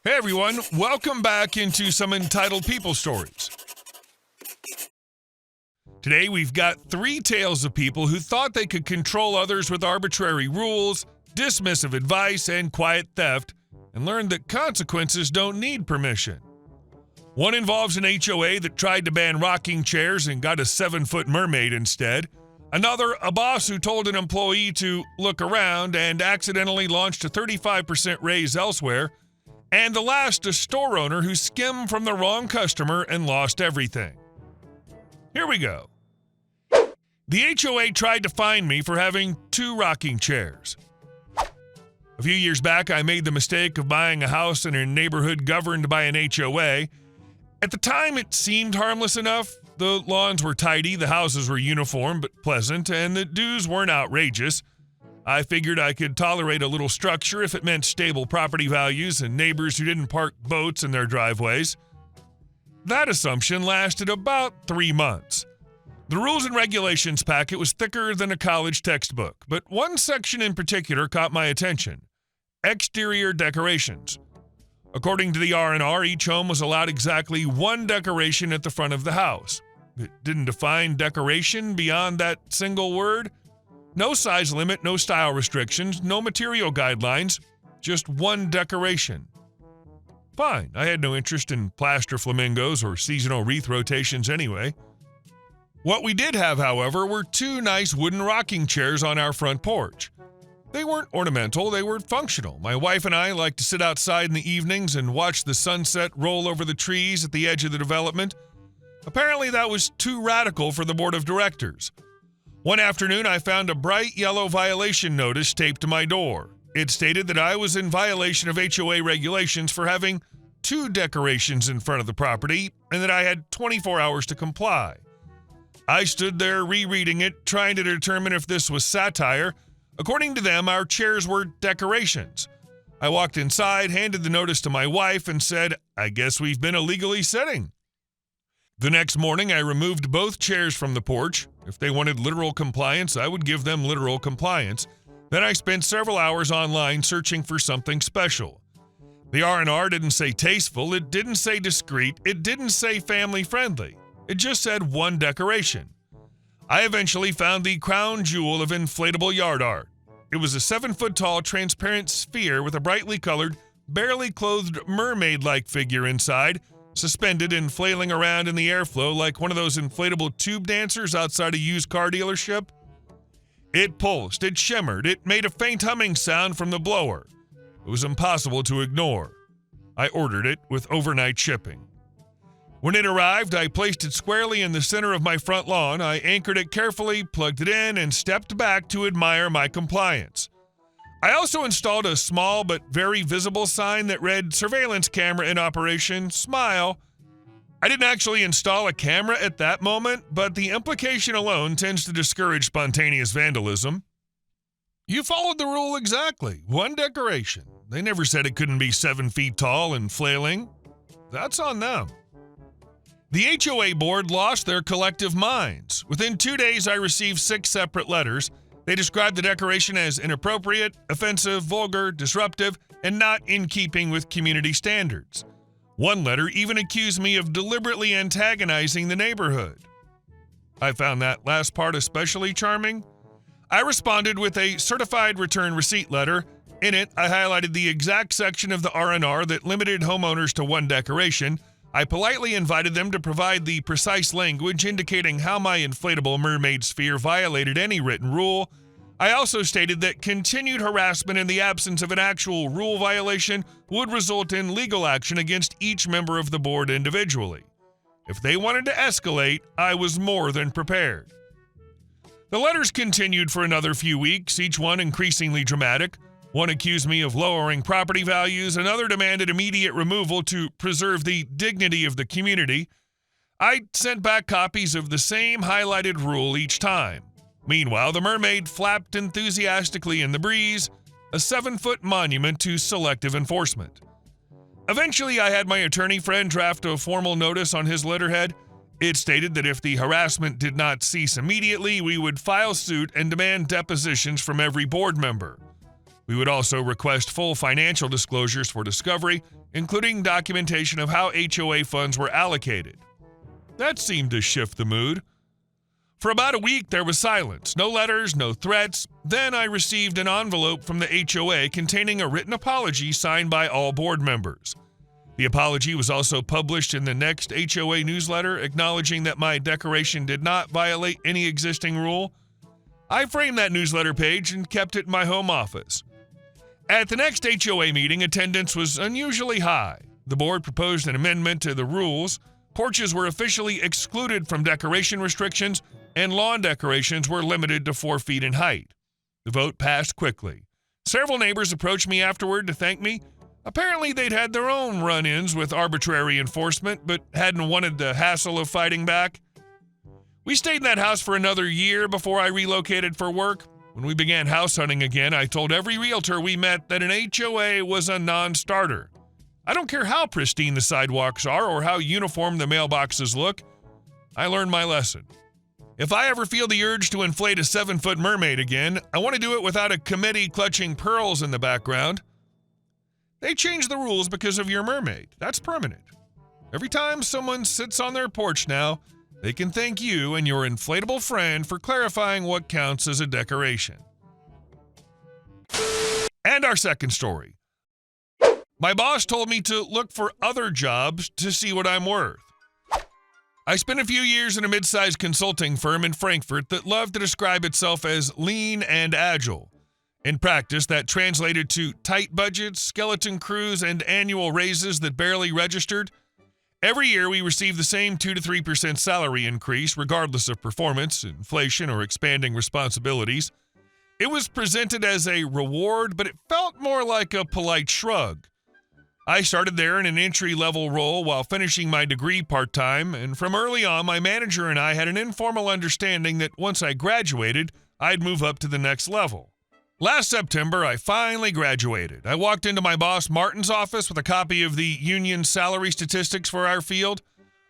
Hey everyone, welcome back into some Entitled People stories. Today we've got 3 tales of people who thought they could control others with arbitrary rules, dismissive advice, and quiet theft, and learned that consequences don't need permission. One involves an HOA that tried to ban rocking chairs and got a 7-foot mermaid instead. Another, a boss who told an employee to look around and accidentally launched a 35% raise elsewhere. And the last, a store owner who skimmed from the wrong customer and lost everything. Here we go. The HOA tried to fine me for having 2 rocking chairs. A few years back, I made the mistake of buying a house in a neighborhood governed by an HOA. At the time, it seemed harmless enough. The lawns were tidy, the houses were uniform but pleasant, and the dues weren't outrageous. I figured I could tolerate a little structure if it meant stable property values and neighbors who didn't park boats in their driveways. That assumption lasted about 3 months. The rules and regulations packet was thicker than a college textbook, but one section in particular caught my attention: exterior decorations. According to the R&R, each home was allowed exactly 1 decoration at the front of the house. It didn't define decoration beyond that single word. No size limit, no style restrictions, no material guidelines, just 1 decoration. Fine, I had no interest in plaster flamingos or seasonal wreath rotations anyway. What we did have, however, were 2 nice wooden rocking chairs on our front porch. They weren't ornamental, they were functional. My wife and I like to sit outside in the evenings and watch the sunset roll over the trees at the edge of the development. Apparently that was too radical for the board of directors. One afternoon, I found a bright yellow violation notice taped to my door. It stated that I was in violation of HOA regulations for having 2 decorations in front of the property and that I had 24 hours to comply. I stood there rereading it, trying to determine if this was satire. According to them, our chairs were decorations. I walked inside, handed the notice to my wife, and said, "I guess we've been illegally sitting." The next morning, I removed both chairs from the porch. If they wanted literal compliance, I would give them literal compliance. Then I spent several hours online searching for something special. The R&R didn't say tasteful, it didn't say discreet, it didn't say family-friendly. It just said 1 decoration. I eventually found the crown jewel of inflatable yard art. It was a 7-foot-tall transparent sphere with a brightly colored, barely clothed mermaid-like figure inside, suspended and flailing around in the airflow like one of those inflatable tube dancers outside a used car dealership. It pulsed, it shimmered, it made a faint humming sound from the blower. It was impossible to ignore. I ordered it with overnight shipping. When it arrived, I placed it squarely in the center of my front lawn. I anchored it carefully, plugged it in, and stepped back to admire my compliance. I also installed a small but very visible sign that read "Surveillance camera in operation, smile." I didn't actually install a camera at that moment, but the implication alone tends to discourage spontaneous vandalism. You followed the rule exactly. 1 decoration. They never said it couldn't be 7 feet tall and flailing. That's on them. The HOA board lost their collective minds. Within 2 days, I received 6 separate letters. They described the decoration as inappropriate, offensive, vulgar, disruptive, and not in keeping with community standards. One letter even accused me of deliberately antagonizing the neighborhood. I found that last part especially charming. I responded with a certified return receipt letter. In it, I highlighted the exact section of the R&R that limited homeowners to 1 decoration. I politely invited them to provide the precise language indicating how my inflatable mermaid sphere violated any written rule. I also stated that continued harassment in the absence of an actual rule violation would result in legal action against each member of the board individually. If they wanted to escalate, I was more than prepared. The letters continued for another few weeks, each one increasingly dramatic. One accused me of lowering property values, another demanded immediate removal to preserve the dignity of the community. I sent back copies of the same highlighted rule each time. Meanwhile, the mermaid flapped enthusiastically in the breeze, a 7-foot monument to selective enforcement. Eventually, I had my attorney friend draft a formal notice on his letterhead. It stated that if the harassment did not cease immediately, we would file suit and demand depositions from every board member. We would also request full financial disclosures for discovery, including documentation of how HOA funds were allocated. That seemed to shift the mood. For about a week, there was silence. No letters, no threats. Then I received an envelope from the HOA containing a written apology signed by all board members. The apology was also published in the next HOA newsletter, acknowledging that my decoration did not violate any existing rule. I framed that newsletter page and kept it in my home office. At the next HOA meeting, attendance was unusually high. The board proposed an amendment to the rules. Porches were officially excluded from decoration restrictions, and lawn decorations were limited to 4 feet in height. The vote passed quickly. Several neighbors approached me afterward to thank me. Apparently, they'd had their own run-ins with arbitrary enforcement, but hadn't wanted the hassle of fighting back. We stayed in that house for another year before I relocated for work. When we began house hunting again, I told every realtor we met that an HOA was a non-starter. I don't care how pristine the sidewalks are or how uniform the mailboxes look. I learned my lesson. If I ever feel the urge to inflate a 7-foot mermaid again, I want to do it without a committee clutching pearls in the background. They changed the rules because of your mermaid. That's permanent. Every time someone sits on their porch now, they can thank you and your inflatable friend for clarifying what counts as a decoration. And our second story. My boss told me to look for other jobs to see what I'm worth. I spent a few years in a mid-sized consulting firm in Frankfurt that loved to describe itself as lean and agile. In practice, that translated to tight budgets, skeleton crews, and annual raises that barely registered. Every year, we received the same 2 to 3% salary increase, regardless of performance, inflation, or expanding responsibilities. It was presented as a reward, but it felt more like a polite shrug. I started there in an entry-level role while finishing my degree part-time, and from early on, my manager and I had an informal understanding that once I graduated, I'd move up to the next level. Last September, I finally graduated. I walked into my boss Martin's office with a copy of the union salary statistics for our field.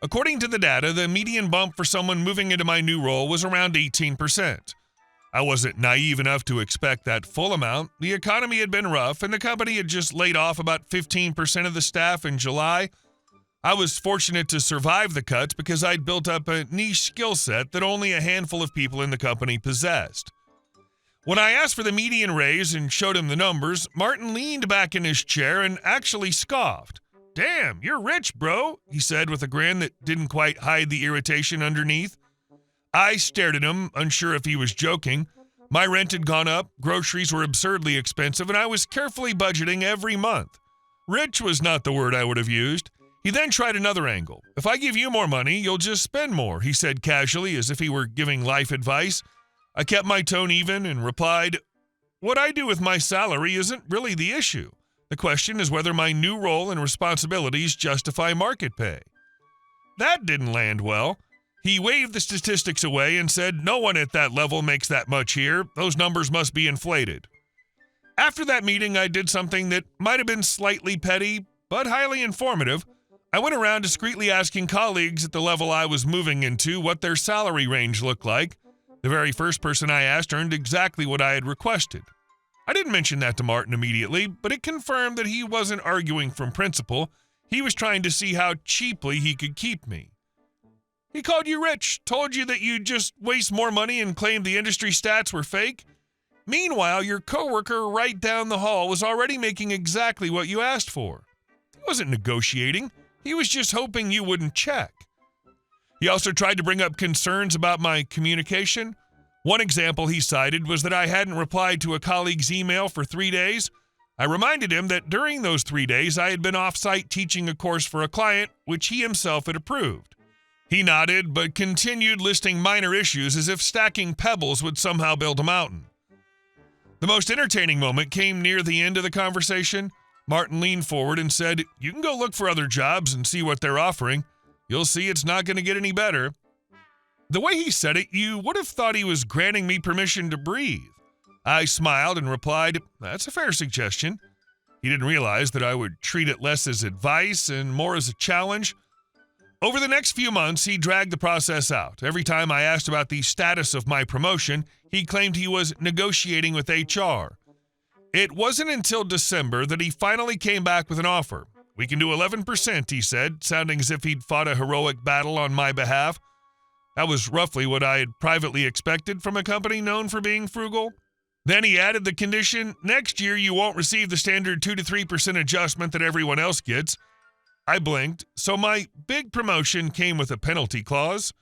According to the data, the median bump for someone moving into my new role was around 18%. I wasn't naive enough to expect that full amount. The economy had been rough, and the company had just laid off about 15% of the staff in July. I was fortunate to survive the cuts because I'd built up a niche skill set that only a handful of people in the company possessed. When I asked for the median raise and showed him the numbers, Martin leaned back in his chair and actually scoffed. "Damn, you're rich, bro," he said with a grin that didn't quite hide the irritation underneath. I stared at him, unsure if he was joking. My rent had gone up, groceries were absurdly expensive, and I was carefully budgeting every month. Rich was not the word I would have used. He then tried another angle. "If I give you more money, you'll just spend more," he said casually, as if he were giving life advice. I kept my tone even and replied, "What I do with my salary isn't really the issue. The question is whether my new role and responsibilities justify market pay." That didn't land well. He waved the statistics away and said, "No one at that level makes that much here. Those numbers must be inflated." After that meeting, I did something that might have been slightly petty, but highly informative. I went around discreetly asking colleagues at the level I was moving into what their salary range looked like. The very first person I asked earned exactly what I had requested. I didn't mention that to Martin immediately, but it confirmed that he wasn't arguing from principle. He was trying to see how cheaply he could keep me. "He called you rich, told you that you'd just waste more money and claimed the industry stats were fake. Meanwhile, your coworker right down the hall was already making exactly what you asked for. He wasn't negotiating. He was just hoping you wouldn't check." He also tried to bring up concerns about my communication. One example he cited was that I hadn't replied to a colleague's email for 3 days. I reminded him that during those 3 days, I had been off-site teaching a course for a client, which he himself had approved. He nodded, but continued listing minor issues as if stacking pebbles would somehow build a mountain. The most entertaining moment came near the end of the conversation. Martin leaned forward and said, "You can go look for other jobs and see what they're offering. You'll see it's not going to get any better." The way he said it, you would have thought he was granting me permission to breathe. I smiled and replied, "That's a fair suggestion." He didn't realize that I would treat it less as advice and more as a challenge. Over the next few months, he dragged the process out. Every time I asked about the status of my promotion, he claimed he was negotiating with HR. It wasn't until December that he finally came back with an offer. "We can do 11%, he said, sounding as if he'd fought a heroic battle on my behalf. That was roughly what I had privately expected from a company known for being frugal. Then he added the condition, "Next year you won't receive the standard 2 to 3% adjustment that everyone else gets." I blinked, so my big promotion came with a penalty clause.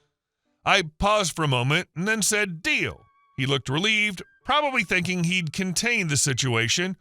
I paused for a moment and then said, "Deal." He looked relieved, probably thinking he'd contained the situation.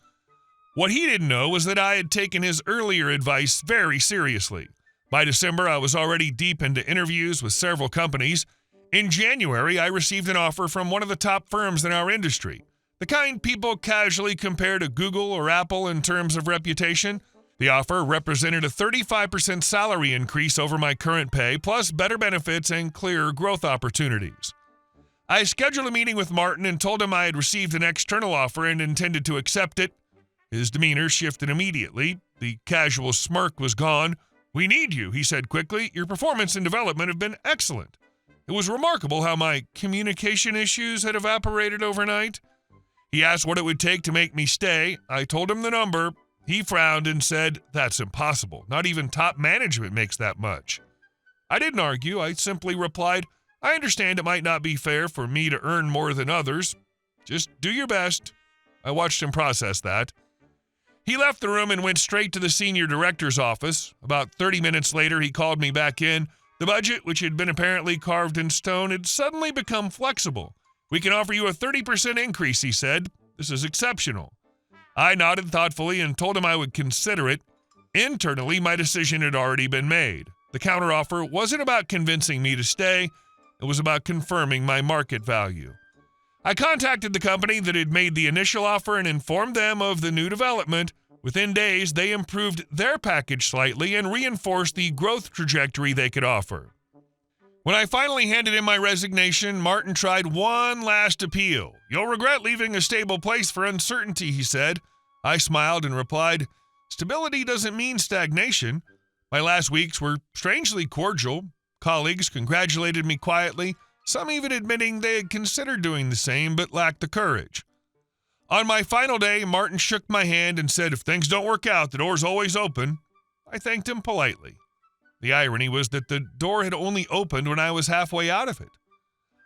What he didn't know was that I had taken his earlier advice very seriously. By December, I was already deep into interviews with several companies. In January, I received an offer from one of the top firms in our industry, the kind people casually compare to Google or Apple in terms of reputation. The offer represented a 35% salary increase over my current pay, plus better benefits and clearer growth opportunities. I scheduled a meeting with Martin and told him I had received an external offer and intended to accept it. His demeanor shifted immediately. The casual smirk was gone. "We need you," he said quickly. "Your performance and development have been excellent." It was remarkable how my communication issues had evaporated overnight. He asked what it would take to make me stay. I told him the number. He frowned and said, "That's impossible. Not even top management makes that much." I didn't argue. I simply replied, "I understand it might not be fair for me to earn more than others. Just do your best." I watched him process that. He left the room and went straight to the senior director's office. About 30 minutes later, he called me back in. The budget, which had been apparently carved in stone, had suddenly become flexible. "We can offer you a 30% increase," he said. "This is exceptional." I nodded thoughtfully and told him I would consider it. Internally, my decision had already been made. The counteroffer wasn't about convincing me to stay. It was about confirming my market value. I contacted the company that had made the initial offer and informed them of the new development. Within days, they improved their package slightly and reinforced the growth trajectory they could offer. When I finally handed in my resignation, Martin tried one last appeal. "You'll regret leaving a stable place for uncertainty," he said. I smiled and replied, "Stability doesn't mean stagnation." My last weeks were strangely cordial. Colleagues congratulated me quietly, some even admitting they had considered doing the same but lacked the courage. On my final day, Martin shook my hand and said, "If things don't work out, the door's always open." I thanked him politely. The irony was that the door had only opened when I was halfway out of it.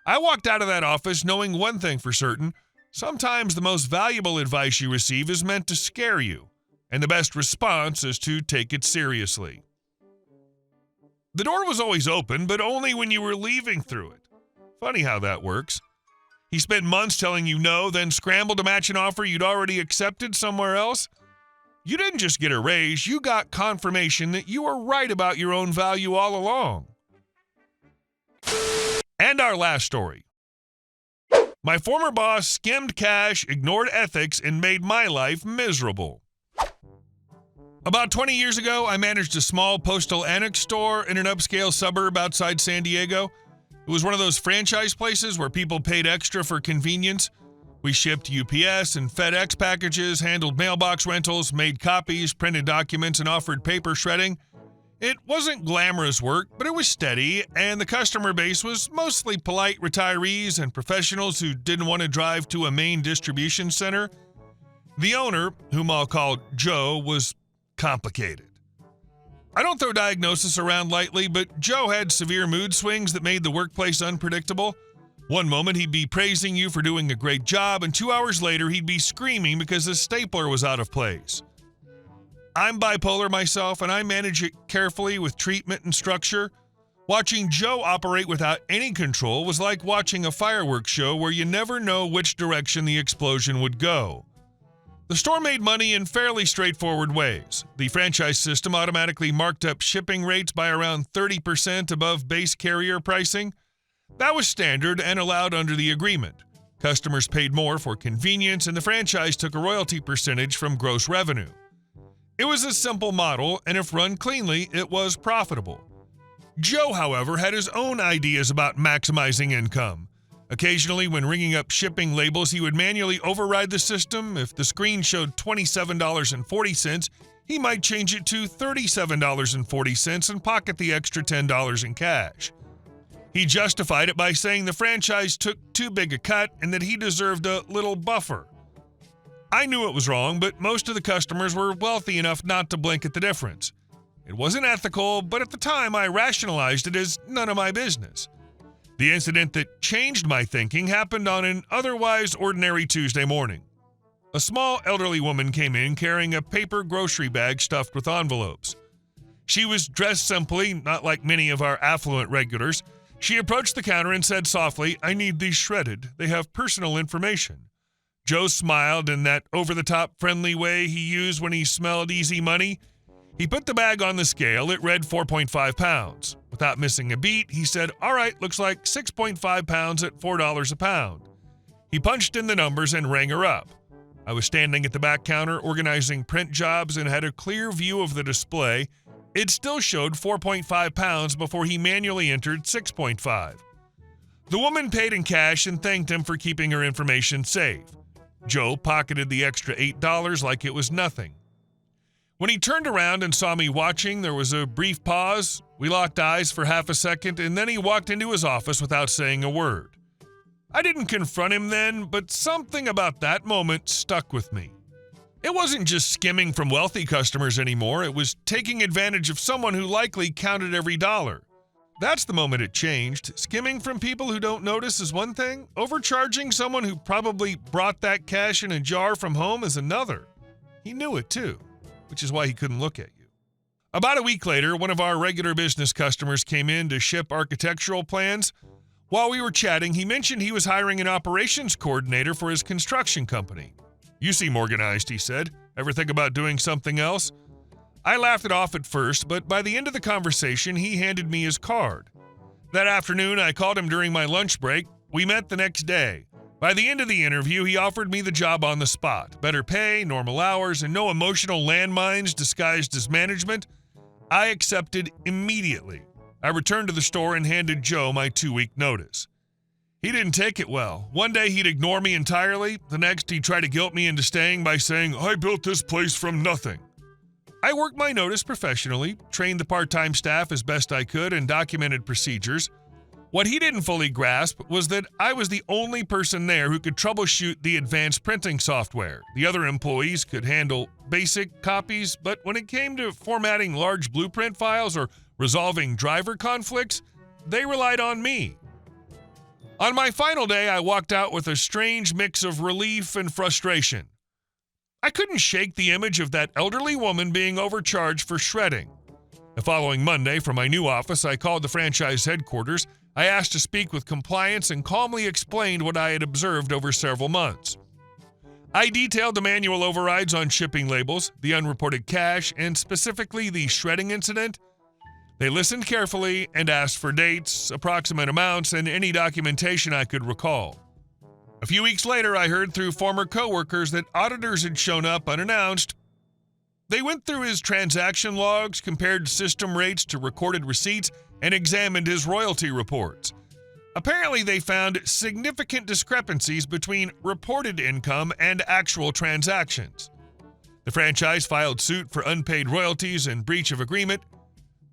I walked out of that office knowing one thing for certain: sometimes the most valuable advice you receive is meant to scare you, and the best response is to take it seriously. The door was always open, but only when you were leaving through it. Funny how that works. He spent months telling you no, then scrambled to match an offer you'd already accepted somewhere else. You didn't just get a raise, you got confirmation that you were right about your own value all along. And our last story. My former boss skimmed cash, ignored ethics, and made my life miserable. About 20 years ago, I managed a small postal annex store in an upscale suburb outside San Diego. It was one of those franchise places where people paid extra for convenience. We shipped UPS and FedEx packages, handled mailbox rentals, made copies, printed documents, and offered paper shredding. It wasn't glamorous work, but it was steady, and the customer base was mostly polite retirees and professionals who didn't want to drive to a main distribution center. The owner, whom I'll call Joe, was complicated. I don't throw diagnosis around lightly, but Joe had severe mood swings that made the workplace unpredictable. One moment he'd be praising you for doing a great job, and 2 hours later he'd be screaming because his stapler was out of place. I'm bipolar myself, and I manage it carefully with treatment and structure. Watching Joe operate without any control was like watching a fireworks show where you never know which direction the explosion would go. The store made money in fairly straightforward ways. The franchise system automatically marked up shipping rates by around 30% above base carrier pricing. That was standard and allowed under the agreement. Customers paid more for convenience, and the franchise took a royalty percentage from gross revenue. It was a simple model, and if run cleanly, it was profitable. Joe, however, had his own ideas about maximizing income. Occasionally, when ringing up shipping labels, he would manually override the system. If the screen showed $27.40, he might change it to $37.40 and pocket the extra $10 in cash. He justified it by saying the franchise took too big a cut and that he deserved a little buffer. I knew it was wrong, but most of the customers were wealthy enough not to blink at the difference. It wasn't ethical, but at the time I rationalized it as none of my business. The incident that changed my thinking happened on an otherwise ordinary Tuesday morning. A small elderly woman came in carrying a paper grocery bag stuffed with envelopes. She was dressed simply, not like many of our affluent regulars. She approached the counter and said softly, "I need these shredded. They have personal information." Joe smiled in that over-the-top friendly way he used when he smelled easy money. He put the bag on the scale. It read 4.5 pounds. Without missing a beat, he said, "All right, looks like 6.5 pounds at $4 a pound." He punched in the numbers and rang her up. I was standing at the back counter organizing print jobs and had a clear view of the display. It still showed 4.5 pounds before he manually entered 6.5. The woman paid in cash and thanked him for keeping her information safe. Joe pocketed the extra $8 like it was nothing. When he turned around and saw me watching, there was a brief pause. We locked eyes for half a second, and then he walked into his office without saying a word. I didn't confront him then, but something about that moment stuck with me. It wasn't just skimming from wealthy customers anymore. It was taking advantage of someone who likely counted every dollar. That's the moment it changed. Skimming from people who don't notice is one thing. Overcharging someone who probably brought that cash in a jar from home is another. He knew it too, which is why he couldn't look at you. About a week later, one of our regular business customers came in to ship architectural plans. While we were chatting, he mentioned he was hiring an operations coordinator for his construction company. "You seem organized," he said. "Ever think about doing something else?" I laughed it off at first, but by the end of the conversation, he handed me his card. That afternoon, I called him during my lunch break. We met the next day. By the end of the interview, he offered me the job on the spot. Better pay, normal hours, and no emotional landmines disguised as management. I accepted immediately. I returned to the store and handed Joe my 2-week notice. He didn't take it well. One day he'd ignore me entirely. The next he'd try to guilt me into staying by saying, "I built this place from nothing." I worked my notice professionally, trained the part-time staff as best I could, and documented procedures. What he didn't fully grasp was that I was the only person there who could troubleshoot the advanced printing software. The other employees could handle basic copies, but when it came to formatting large blueprint files or resolving driver conflicts, they relied on me. On my final day, I walked out with a strange mix of relief and frustration. I couldn't shake the image of that elderly woman being overcharged for shredding. The following Monday, from my new office, I called the franchise headquarters. I asked to speak with compliance and calmly explained what I had observed over several months. I detailed the manual overrides on shipping labels, the unreported cash, and specifically the shredding incident. They listened carefully and asked for dates, approximate amounts, and any documentation I could recall. A few weeks later, I heard through former coworkers that auditors had shown up unannounced. They went through his transaction logs, compared system rates to recorded receipts, and examined his royalty reports. Apparently, they found significant discrepancies between reported income and actual transactions. The franchise filed suit for unpaid royalties and breach of agreement.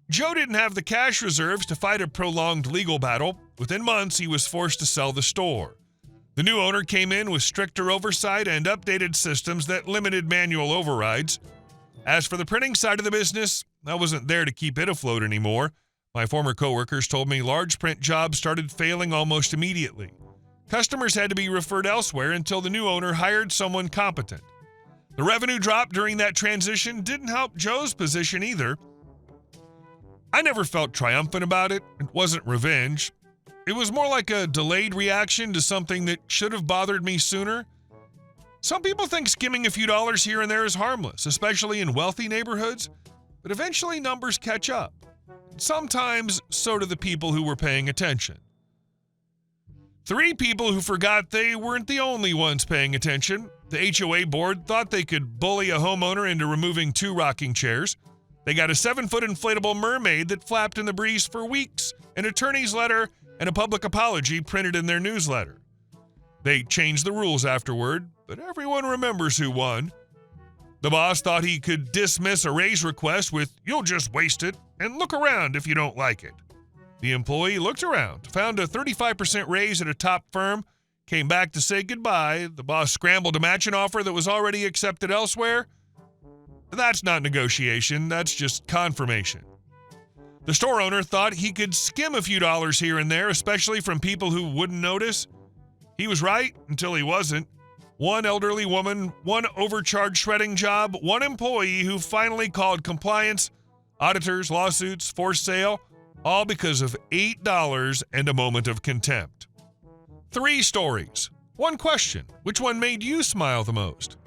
Joe didn't have the cash reserves to fight a prolonged legal battle. Within months, he was forced to sell the store. The new owner came in with stricter oversight and updated systems that limited manual overrides. As for the printing side of the business, I wasn't there to keep it afloat anymore. My former coworkers told me large print jobs started failing almost immediately. Customers had to be referred elsewhere until the new owner hired someone competent. The revenue drop during that transition didn't help Joe's position either. I never felt triumphant about it. It wasn't revenge. It was more like a delayed reaction to something that should have bothered me sooner. Some people think skimming a few dollars here and there is harmless, especially in wealthy neighborhoods, but eventually numbers catch up. Sometimes, so do the people who were paying attention. 3 people who forgot they weren't the only ones paying attention. The HOA board thought they could bully a homeowner into removing 2 rocking chairs. They got a 7-foot inflatable mermaid that flapped in the breeze for weeks, an attorney's letter, and a public apology printed in their newsletter. They changed the rules afterward, but everyone remembers who won. The boss thought he could dismiss a raise request with, "You'll just waste it, and look around if you don't like it." The employee looked around, found a 35% raise at a top firm, came back to say goodbye. The boss scrambled to match an offer that was already accepted elsewhere. That's not negotiation, that's just confirmation. The store owner thought he could skim a few dollars here and there, especially from people who wouldn't notice. He was right until he wasn't. One elderly woman, one overcharged shredding job, one employee who finally called compliance, auditors, lawsuits, forced sale, all because of $8 and a moment of contempt. 3 stories. 1 question. Which one made you smile the most?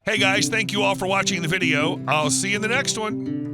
Hey guys, thank you all for watching the video. I'll see you in the next one.